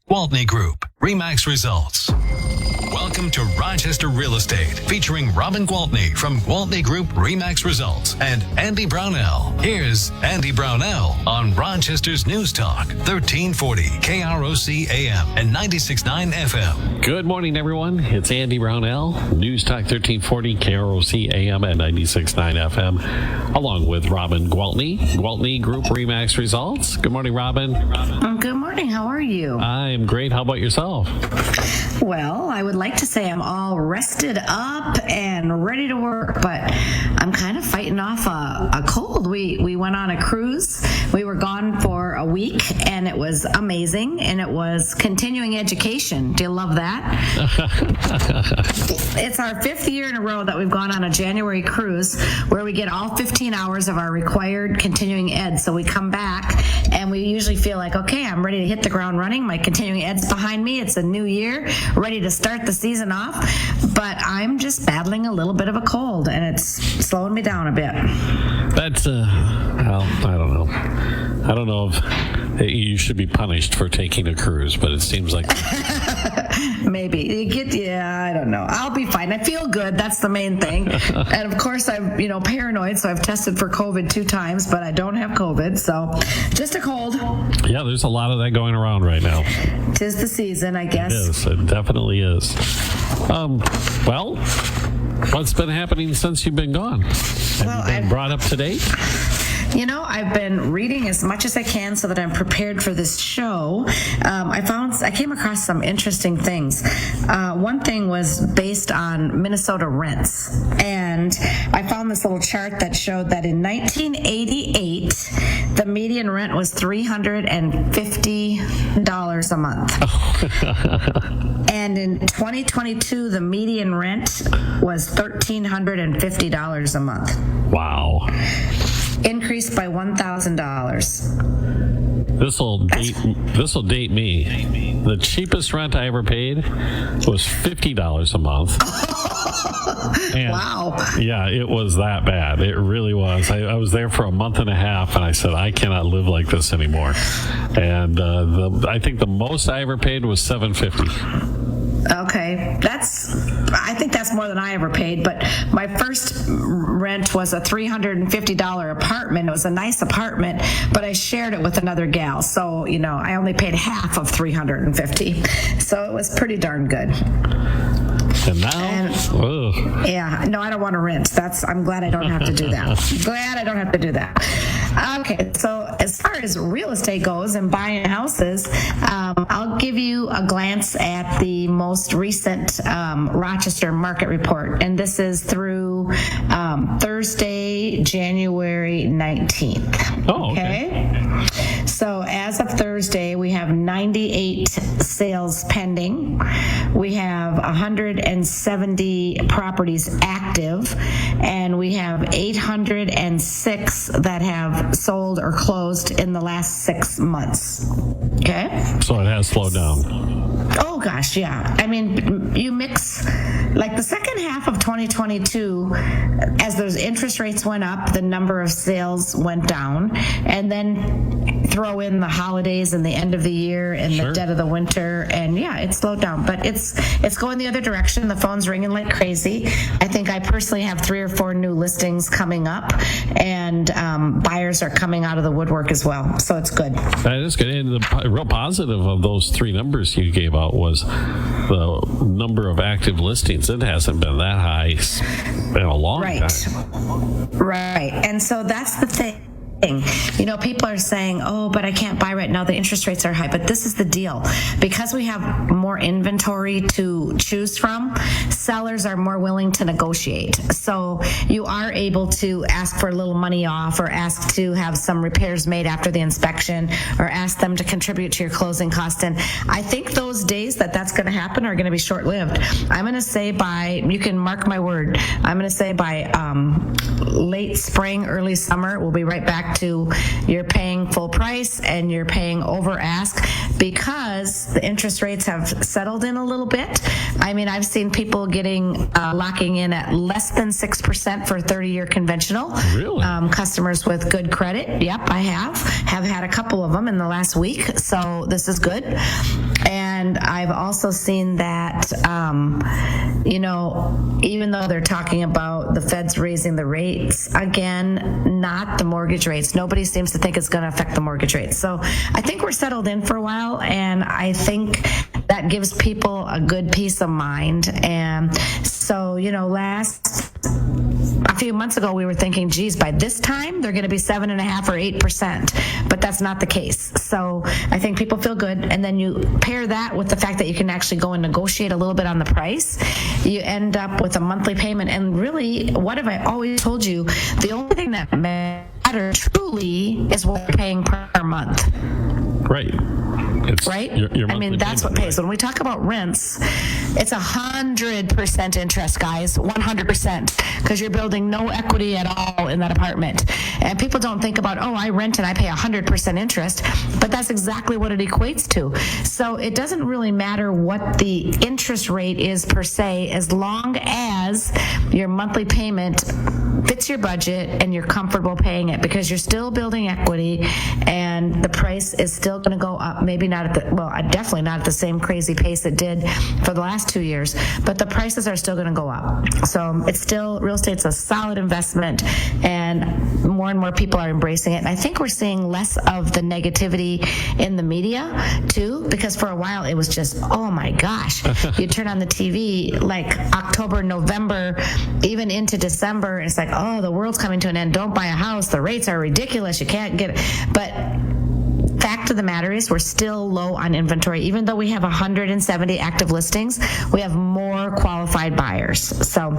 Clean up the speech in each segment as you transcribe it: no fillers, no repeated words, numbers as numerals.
Gwaltney Group-RE results. Welcome to Rochester Real Estate, featuring Robin Gwaltney from Gwaltney Group-RE results and Andy Brownell. Here's Andy Brownell on Rochester's News Talk, 1340 KROC AM and 96.9 FM. Good morning, everyone. It's Andy Brownell, News Talk 1340 KROC AM and 96.9 FM, along with Robin Gwaltney, Gwaltney Group-RE results. Good morning, Robin. Good morning. How are you? I'm great. How about yourself? Well, I would like to say I'm all rested up and ready to work, but I'm kind of fighting off a cold. We went on a cruise. We were gone for a week, and it was amazing, and it was continuing education. Do you love that? It's our 5th year in a row that we've gone on a January cruise where we get all 15 hours of our required continuing ed. So we come back, and we usually feel like, okay, I'm ready to hit the ground running. My continuing ed's behind me. It's a new year, ready to start the season off, but I'm just battling a little bit of a cold, and it's slowing me down a bit. That's, well, I don't know. I don't know if you should be punished for taking a cruise, but it seems like... Maybe. I don't know. I'll be fine. I feel good. That's the main thing. And of course, I'm, paranoid, so I've tested for COVID 2 times, but I don't have COVID, so just a cold. Yeah, there's a lot of that going around right now. 'Tis the season, I guess. It is. It definitely is. Well, what's been happening since you've been gone? Have you been brought up to date? I've been reading as much as I can so that I'm prepared for this show. I came across some interesting things. One thing was based on Minnesota rents. And I found this little chart that showed that in 1988, the median rent was $350 a month. And in 2022, the median rent was $1,350 a month. Wow. Increased by $1,000. This will date me. The cheapest rent I ever paid was $50 a month. And wow. Yeah, it was that bad. It really was. I was there for a month and a half, and I said, I cannot live like this anymore. And I think the most I ever paid was $750. Okay, I think that's more than I ever paid, but my first rent was a $350 apartment. It was a nice apartment, but I shared it with another gal, so, I only paid half of $350, so it was pretty darn good. And now? Yeah, no, I don't want to rent. I'm glad I don't have to do that. Okay, so as far as real estate goes and buying houses, I'll give you a glance at the most recent Rochester market report, and this is through Thursday, January 19th. Oh, okay. So as of Thursday, we have 98 sales pending. We have 170 properties active, and we have 806 that have sold or closed in the last 6 months. Okay? So it has slowed down. Oh, gosh, yeah. I mean, you mix, like the second half of 2022, as those interest rates went up, the number of sales went down, and then throw in the holidays and the end of the year and the dead of the winter, and yeah, it slowed down, but it's going the other direction. The phone's ringing like crazy. I think I personally have 3 or 4 new listings coming up, and buyers are coming out of the woodwork as well, so it's good. That is good. And the real positive of those 3 numbers you gave out was the number of active listings. It hasn't been that high in a long time. Right. And so that's the thing. People are saying, oh, but I can't buy right now. The interest rates are high. But this is the deal. Because we have more inventory to choose from, sellers are more willing to negotiate. So you are able to ask for a little money off, or ask to have some repairs made after the inspection, or ask them to contribute to your closing cost. And I think those days that's going to happen are going to be short-lived. I'm going to say you can mark my word, I'm going to say by late spring, early summer, we'll be right back back to you're paying full price and you're paying over ask because the interest rates have settled in a little bit. I mean, I've seen people locking in at less than 6% for a 30-year conventional. Really? Customers with good credit. Yep, I have had a couple of them in the last week. So this is good. And I've also seen that, even though they're talking about the Fed's raising the rates, again, not the mortgage rates. Nobody seems to think it's going to affect the mortgage rates. So I think we're settled in for a while, and I think that gives people a good peace of mind. And so, a few months ago, we were thinking, geez, by this time, they're going to be 7.5% or 8%, but that's not the case. So I think people feel good. And then you pair that with the fact that you can actually go and negotiate a little bit on the price. You end up with a monthly payment. And really, what have I always told you? The only thing that matters truly is what you're paying per month. Right. It's right? Your I mean, that's what pays. When we talk about rents, it's 100% interest, guys, 100%, because you're building no equity at all in that apartment. And people don't think about, I rent and I pay 100% interest, but that's exactly what it equates to. So it doesn't really matter what the interest rate is per se, as long as your monthly payment fits your budget and you're comfortable paying it, because you're still building equity and the price is still going to go up. Maybe not definitely not at the same crazy pace it did for the last 2 years, but the prices are still going to go up. So it's still, real estate's a solid investment, and more people are embracing it. And I think we're seeing less of the negativity in the media too, because for a while it was just, oh my gosh, you turn on the TV like October, November, even into December, and it's like, oh, the world's coming to an end. Don't buy a house. The rates are ridiculous. You can't get it. But fact of the matter is we're still low on inventory. Even though we have 170 active listings, we have more qualified buyers. So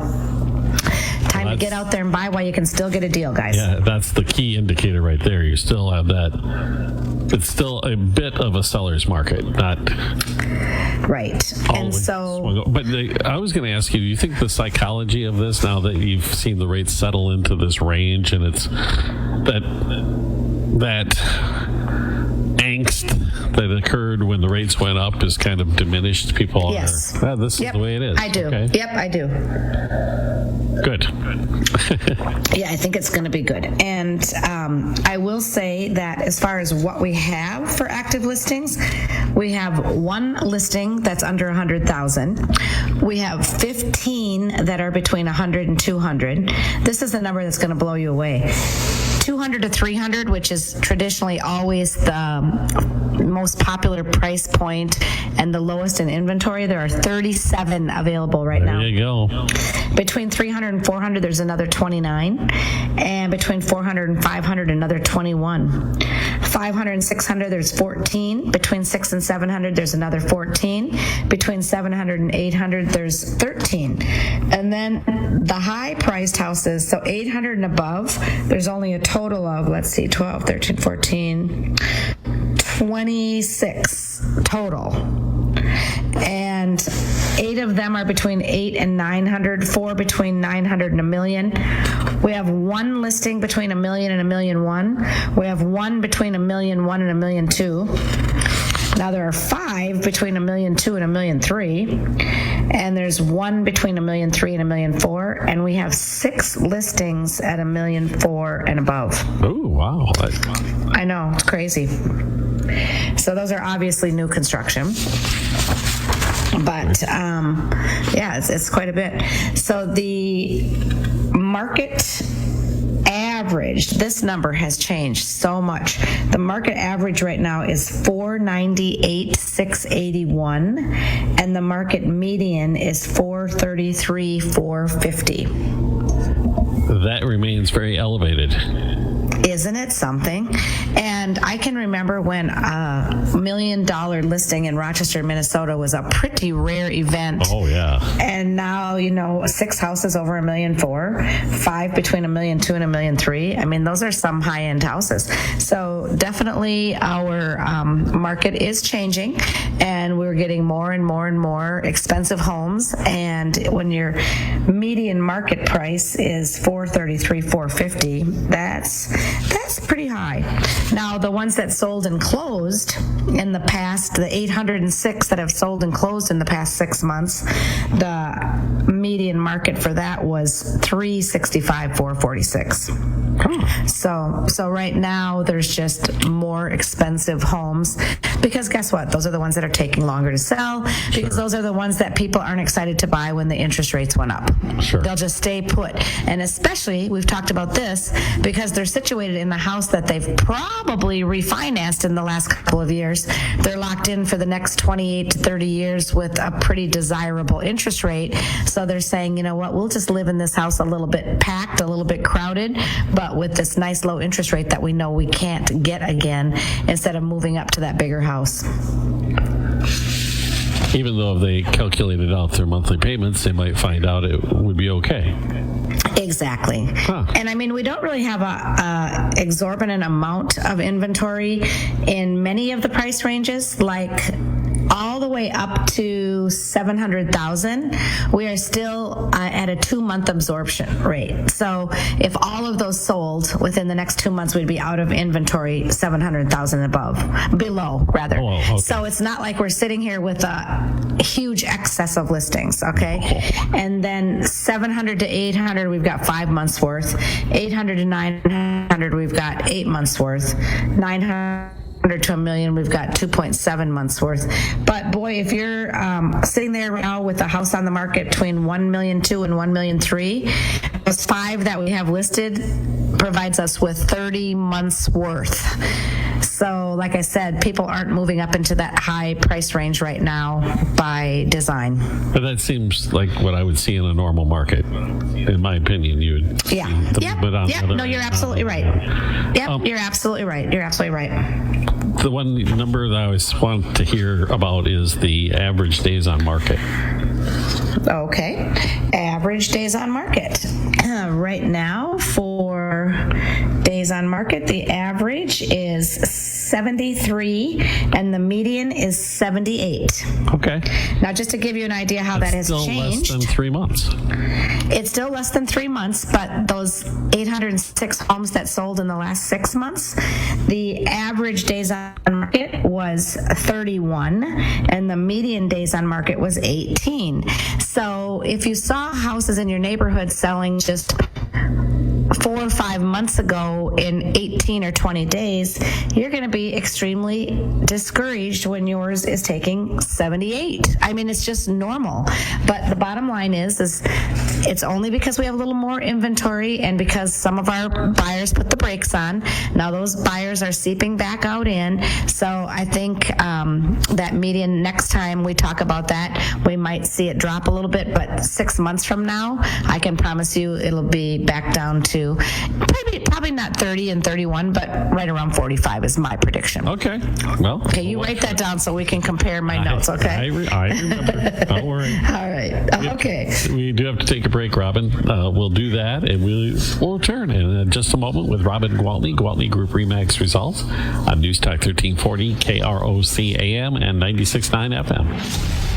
time to get out there and buy while you can still get a deal, guys. Yeah, that's the key indicator right there. You still have that. It's still a bit of a seller's market, not right. And so, but I was going to ask you, do you think the psychology of this, now that you've seen the rates settle into this range, and it's that angst that occurred when the rates went up is kind of diminished? People yes. are, this is the way it is. I do. Okay. Yep, I do. Good. Yeah, I think it's going to be good. And I will say that as far as what we have for active listings, we have one listing that's under 100,000. We have 15 that are between 100 and 200. This is a number that's going to blow you away. 200 to 300, which is traditionally always the most popular price point and the lowest in inventory. There are 37 available right now. There you go. Between 300 and 400, there's another 29. And between 400 and 500, another 21. 500 and 600, there's 14. Between 600 and 700, there's another 14. Between 700 and 800, there's 13. And then the high-priced houses, so 800 and above, there's only a total of, 12, 13, 14, 26 total. And 8 of them are between 8 and 900, 4 between 900 and $1 million. We have one listing between $1 million and $1.1 million. We have one between $1.1 million and $1.2 million. Now there are 5 between $1.2 million and $1.3 million, and there's one between $1.3 million and $1.4 million, and we have 6 listings at $1.4 million and above. Oh, wow. I know, it's crazy. So those are obviously new construction. But it's quite a bit. So the market average, this number has changed so much. The market average right now is 498,681, and the market median is 433,450. That remains very elevated. Isn't it something? And I can remember when a $1 million listing in Rochester, Minnesota was a pretty rare event. Oh, yeah. And now, 6 houses over $1.4 million, 5 between $1.2 million and $1.3 million. I mean, those are some high-end houses. So definitely our market is changing, and we're getting more and more and more expensive homes. And when your median market price is $433,000, $450,000, that's pretty high. Now, the ones that sold and closed in the past, the 806 that have sold and closed in the past 6 months, the median market for that was $365,000, $446,000. So right now there's just more expensive homes, because guess what? Those are the ones that are taking longer to sell, because those are the ones that people aren't excited to buy when the interest rates went up. Sure. They'll just stay put. And especially, we've talked about this, because they're situated in the house that they've probably refinanced in the last couple of years. They're locked in for the next 28 to 30 years with a pretty desirable interest rate. So they're saying, you know what, we'll just live in this house a little bit packed, a little bit crowded, but with this nice low interest rate that we know we can't get again, instead of moving up to that bigger house. Even though if they calculated out their monthly payments, they might find out it would be okay. Exactly. And I mean, we don't really have a exorbitant amount of inventory in many of the price ranges, like all the way up to 700,000. We are still at a 2-month absorption rate. So if all of those sold within the next 2 months, we'd be out of inventory 700,000 below rather. Oh, okay. So it's not like we're sitting here with a huge excess of listings, okay? And then 700 to 800, we've got 5 months worth. 800 to 900, we've got 8 months worth. 900 to $1 million, we've got 2.7 months worth. But boy, if you're sitting there right now with a house on the market between $1.2 million and $1.3 million, those 5 that we have listed provides us with 30 months worth. So like I said, people aren't moving up into that high price range right now by design. But that seems like what I would see in a normal market. In my opinion, you would see a little bit on the other No, you're end. absolutely right. You're absolutely right. You're absolutely right. The one number that I always want to hear about is the average days on market. Okay. Average days on market. Right now, for days on market, the average is 73 and the median is 78. Okay. Now, just to give you an idea how that has still changed. less than 3 months. It's still less than 3 months, but those 806 homes that sold in the last 6 months, the average days on market was 31 and the median days on market was 18. So if you saw houses in your neighborhood selling just 4 or 5 months ago in 18 or 20 days, you're going to be extremely discouraged when yours is taking 78. I mean, it's just normal. But the bottom line is it's only because we have a little more inventory and because some of our buyers put the brakes on. Now those buyers are seeping back out in. So I think that median, next time we talk about that, we might see it drop a little bit. But 6 months from now, I can promise you it'll be back down to probably not 30 and 31, but right around 45 is my prediction. Okay. Well. Okay, you write that down so we can compare my notes, okay? I remember. Don't worry. All right. Okay. We do have to take a break, Robin. We'll do that, and we'll return in just a moment with Robin Gwaltney, Gwaltney Group-RE Max Results on News Talk 1340, KROC AM and 96.9 FM.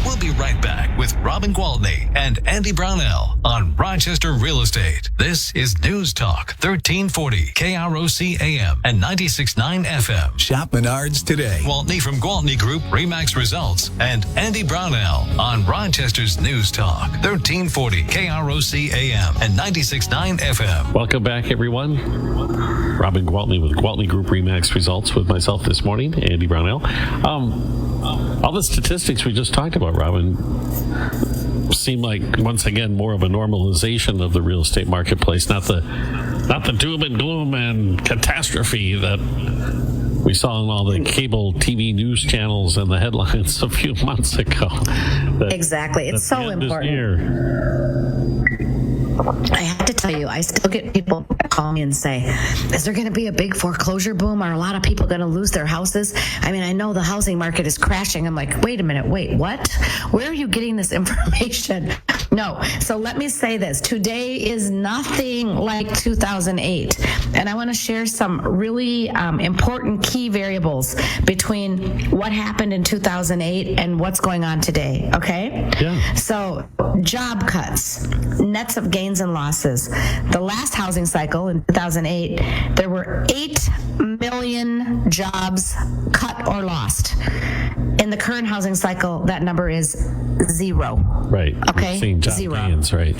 We'll be right back with Robin Gwaltney and Andy Brownell on Rochester Real Estate. This is News Talk 1340, KROC AM and 96.9 FM. Shop Menards today. Gwaltney from Gwaltney Group-RE Max Results and Andy Brownell on Rochester's News Talk 1340, KROC AM and 96.9 FM. Welcome back, everyone. Robin Gwaltney with Gwaltney Group-RE Max Results with myself this morning, Andy Brownell. All the statistics we just talked about, Robin, seem like, once again, more of a normalization of the real estate marketplace, not the doom and gloom and catastrophe that we saw on all the cable TV news channels and the headlines a few months ago. Exactly. It's so important. I have to tell you, I still get people call me and say, is there going to be a big foreclosure boom? Are a lot of people going to lose their houses? I mean, I know the housing market is crashing. I'm like, wait a minute, wait, what? Where are you getting this information? No. So let me say this. Today is nothing like 2008. And I want to share some really important key variables between what happened in 2008 and what's going on today. Okay? Yeah. So job cuts, nets of gains and losses. The last housing cycle in 2008, there were 8 million jobs cut or lost. In the current housing cycle, that number is 0. Right. Okay. We're seeing job 0. gains, right?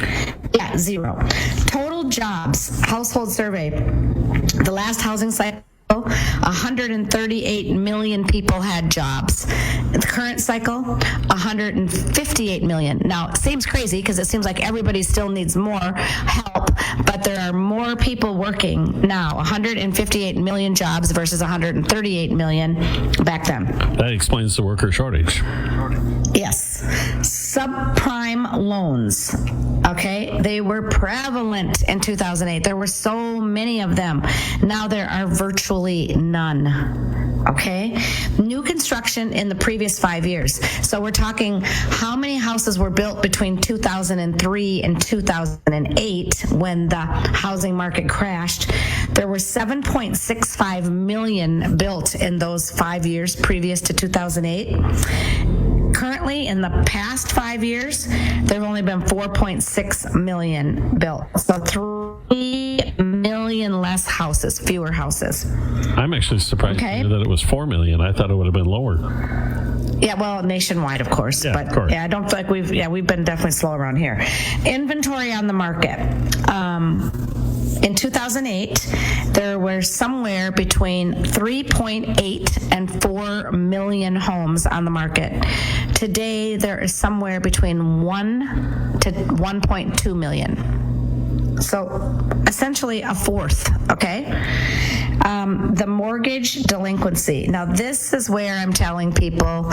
Yeah, 0. Total jobs, household survey, the last housing cycle, 138 million people had jobs. In the current cycle, 158 million. Now, it seems crazy because it seems like everybody still needs more help, but there are more people working now. 158 million jobs versus 138 million back then. That explains the worker shortage. Yes. Subprime loans. Okay. They were prevalent in 2008. There were so many of them. Now there are virtually none. Okay. New construction in the previous 5 years. So we're talking how many houses were built between 2003 and 2008 when the housing market crashed. There were 7.65 million built in those 5 years previous to 2008. Currently, in the past 5 years, there have only been 4.6 million built. So 3 million less houses, fewer houses. I'm actually surprised that it was 4 million. I thought it would have been lower. Yeah, well, nationwide, of course. Yeah, but of course. Yeah, I don't think we've been definitely slow around here. Inventory on the market. In 2008, there were somewhere between 3.8 and 4 million homes on the market. Today, there is somewhere between 1 to 1.2 million. So essentially a fourth, okay? The mortgage delinquency. Now, this is where I'm telling people,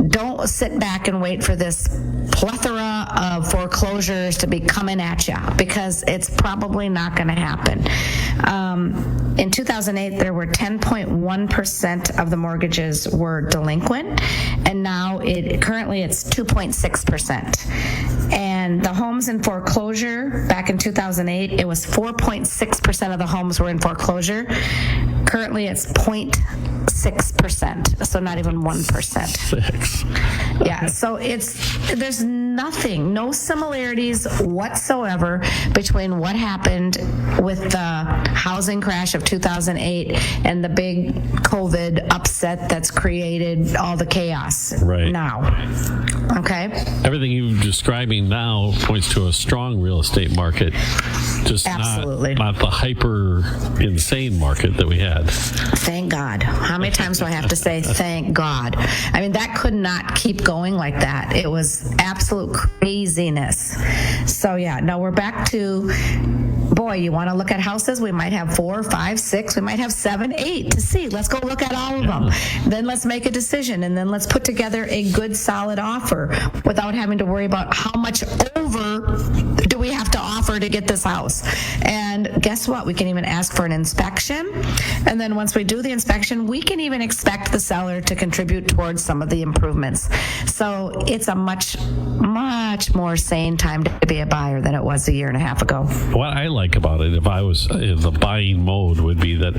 don't sit back and wait for this plethora of foreclosures to be coming at you, because it's probably not going to happen. In 2008, there were 10.1% of the mortgages were delinquent, and now currently it's 2.6%. And the homes in foreclosure back in 2008, it was 4.6% of the homes were in foreclosure. Currently, it's 0.6%, so not even 1%. 6. Yeah, so there's no similarities whatsoever between what happened with the housing crash of 2008 and the big COVID upset that's created all the chaos now. Okay? Everything you're describing now points to a strong real estate market, just not the hyper insane market that we had. Thank God. How many times do I have to say thank God? I mean, that could not keep going like that. It was absolute craziness. So yeah, now we're back to, boy, you want to look at houses? We might have 4, 5, 6, we might have 7, 8 to see. Let's go look at all of them. Then let's make a decision, and then let's put together a good, solid offer without having to worry about how much over do we have to offer to get this house. And guess what? We can even ask for an inspection. And then once we do the inspection, we can even expect the seller to contribute towards some of the improvements. So it's a much, much more sane time to be a buyer than it was a year and a half ago. What I like about it, if I was in the buying mode, would be that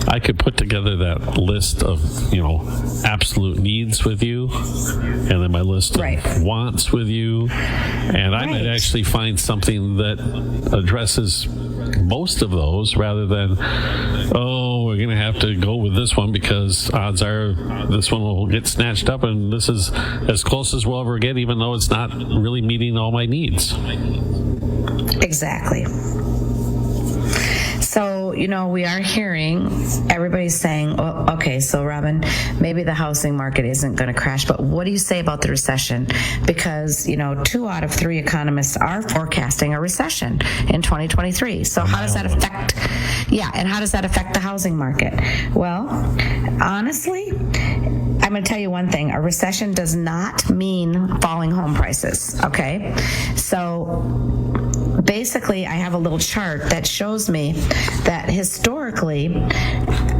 I could put together that list of, absolute needs with you, and then my list of wants with you, and I might actually find something that addresses most of those, rather than, we're going to have to go with this one because odds are this one will get snatched up, and this is as close as we'll ever get, even though it's not really meeting all my needs. Exactly. So, we are hearing everybody's saying, oh, okay, so Robin, maybe the housing market isn't going to crash, but what do you say about the recession? Because, 2 out of 3 economists are forecasting a recession in 2023. So how does that affect, and how does that affect the housing market? Well, honestly, I'm going to tell you one thing. A recession does not mean falling home prices, okay? So basically, I have a little chart that shows me that historically,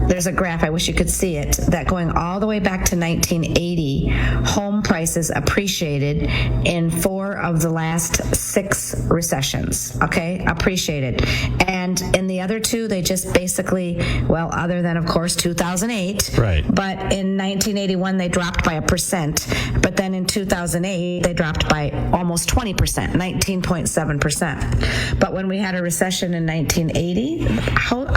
there's a graph, I wish you could see it, that going all the way back to 1980, home prices appreciated in 4 of the last 6 recessions, okay? Appreciated. And in the other 2, they just basically, well, other than, of course, 2008. Right. But in 1981, they dropped by 1%. But then in 2008, they dropped by almost 20%, 19.7%. But when we had a recession in 1980,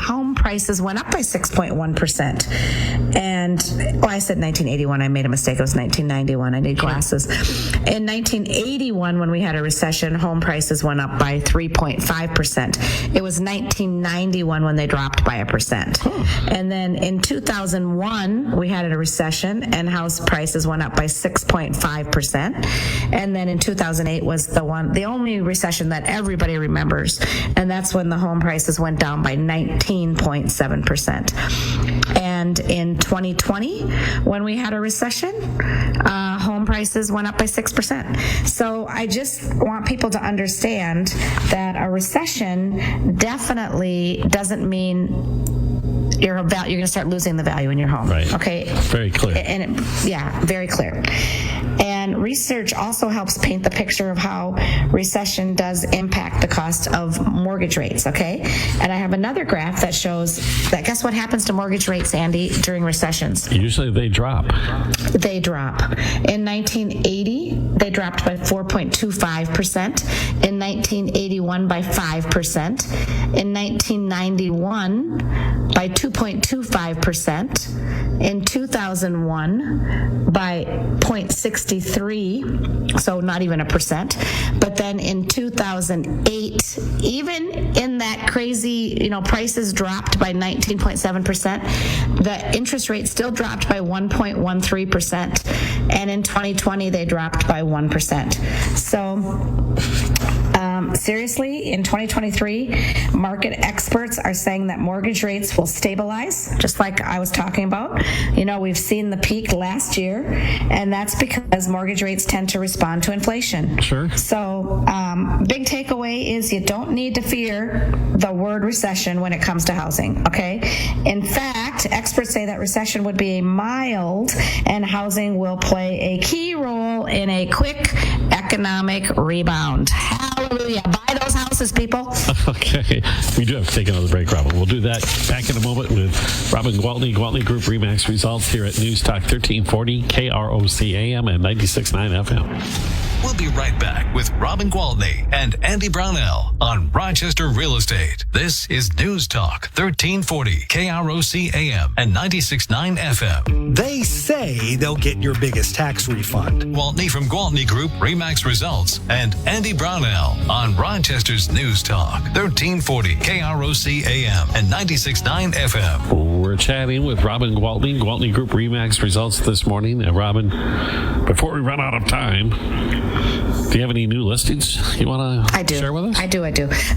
home prices went up by 6.1%. And, I said 1981. I made a mistake. It was 1991. I need glasses. In 1981, when we had a recession, home prices went up by 3.5%. It was 1991 when they dropped by 1%. And then in 2001, we had a recession, and house prices went up by 6.5%. And then in 2008 was the only recession that everybody remembers, and that's when the home prices went down by 19.7%. And in 2020, when we had a recession, home prices went up by 6%. So I just want people to understand that a recession definitely doesn't mean you're going to start losing the value in your home. Right. Okay. Very clear. Very clear. And research also helps paint the picture of how recession does impact the cost of mortgage rates, okay? And I have another graph that shows that, guess what happens to mortgage rates, Andy, during recessions? Usually they drop. They drop. In 1980, they dropped by 4.25%. In 1981, by 5%. In 1991, by 2.25%. In 2001, by 0.63, so not even a percent. But then in 2008, even in that crazy, prices dropped by 19.7%, the interest rate still dropped by 1.13%. And in 2020, they dropped by 1%. So, seriously, in 2023, market experts are saying that mortgage rates will stabilize, just like I was talking about. We've seen the peak last year, and that's because mortgage rates tend to respond to inflation. Sure. So, big takeaway is you don't need to fear the word recession when it comes to housing, okay? In fact, experts say that recession would be mild, and housing will play a key role in a quick economic rebound. Hallelujah. Buy those houses, people. Okay. We do have to take another break, Robin. We'll do that back in a moment with Robin Gwaltney, Gwaltney Group RE/MAX results here at News Talk 1340 KROC AM and 96.9 FM. We'll be right back with Robin Gwaltney and Andy Brownell on Rochester Real Estate. This is News Talk 1340 KROC AM and 96.9 FM. They say they'll get your biggest tax refund. Gwaltney from Gwaltney Group RE/MAX results and Andy Brownell on Rochester's News Talk 1340 KROC AM and 96.9 FM. We're chatting with Robin Gwaltney, Gwaltney Group RE/MAX results this morning. And Robin, before we run out of time, do you have any new listings you want to share with us? I do.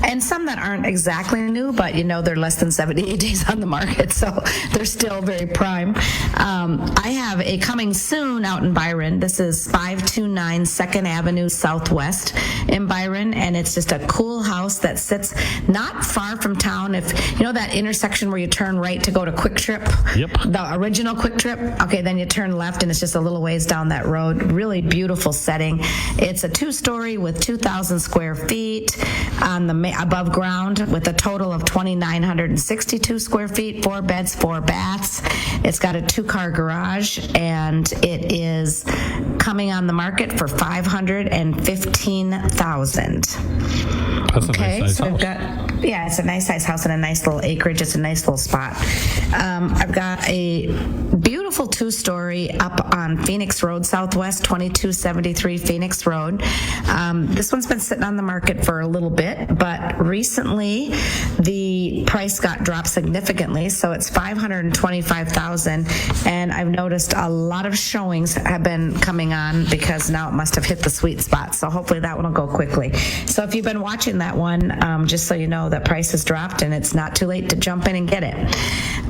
And some that aren't exactly new, but they're less than 78 days on the market, so they're still very prime. I have a coming soon out in Byron. This is 529 2nd Avenue Southwest in Byron, and it's just a cool house that sits not far from town. If that intersection where you turn right to go to Quick Trip, yep, the original Quick Trip, okay, then you turn left and it's just a little ways down that road. Really beautiful setting. It's a 2-story with 2,000 square feet on the above ground, with a total of 2,962 square feet, 4 beds, 4 baths. It's got a 2-car garage, and it is coming on the market for $515,000. That's a nice size house. It's a nice size house and a nice little acreage. It's a nice little spot. I've got a beautiful 2-story up on Phoenix Road Southwest, 2273 Phoenix Road. This one's been sitting on the market for a little bit, but recently the price got dropped significantly, so it's $525,000, and I've noticed a lot of showings have been coming on because now it must have hit the sweet spot, so hopefully that one will go quickly. So if you've been watching that one, just so you know, know that prices dropped and it's not too late to jump in and get it.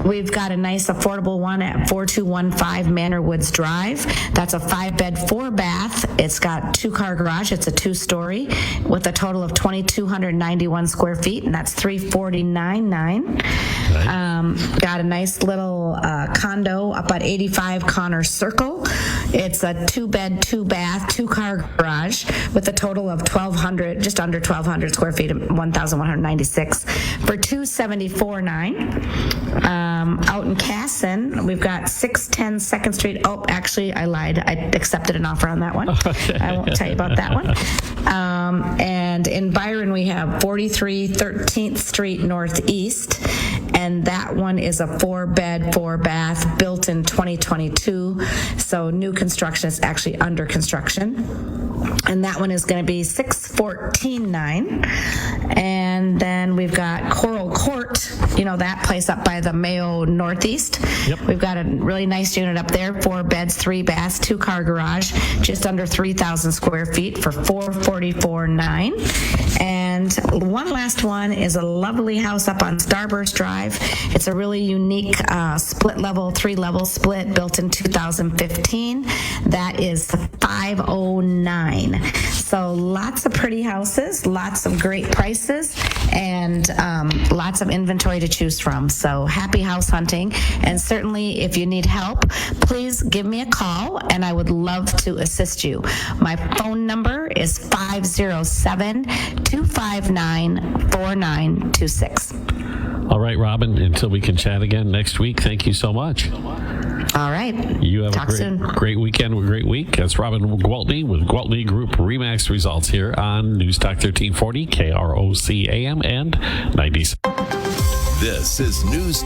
We've got a nice affordable one at 4215 Manor Woods Drive. That's a 5-bed, 4-bath. It's got 2-car garage. It's a 2-story with a total of 2,291 square feet, and that's $349,900. Got a nice little condo up at 85 Connor Circle. It's a 2-bed, 2-bath, 2-car garage with a total of 1,200, just under 1,200 square feet, 1,196 for $274,900. Out in Casson, we've got 610 2nd Street. Oh, actually, I lied. I accepted an offer on that one. I won't tell you about that one. And in Byron, we have 43 13th Street Northeast, and that one is a 4-bed, 4-bath, built in 2022. So new construction is actually under construction. And that one is going to be $614,900. And then we've got Coral Court, that place up by the Mayo Northeast. Yep. We've got a really nice unit up there, 4 beds, 3 baths, 2-car garage, just under 3,000 square feet for $444,900. And one last one is a lovely house up on Starburst Drive. It's a really unique split level, 3-level split built in 2015. That is $509,000. So lots of pretty houses, lots of great prices, and lots of inventory to choose from. So happy house hunting. And certainly if you need help, please give me a call and I would love to assist you. My phone number is 507-259-4926. All right, Robin, until we can chat again next week, thank you so much. All right. You have Talk a soon. great weekend, a great week. That's Robin Gwaltney with Gwaltney Group-RE results here on News Talk 1340, KROC AM and 90. This is News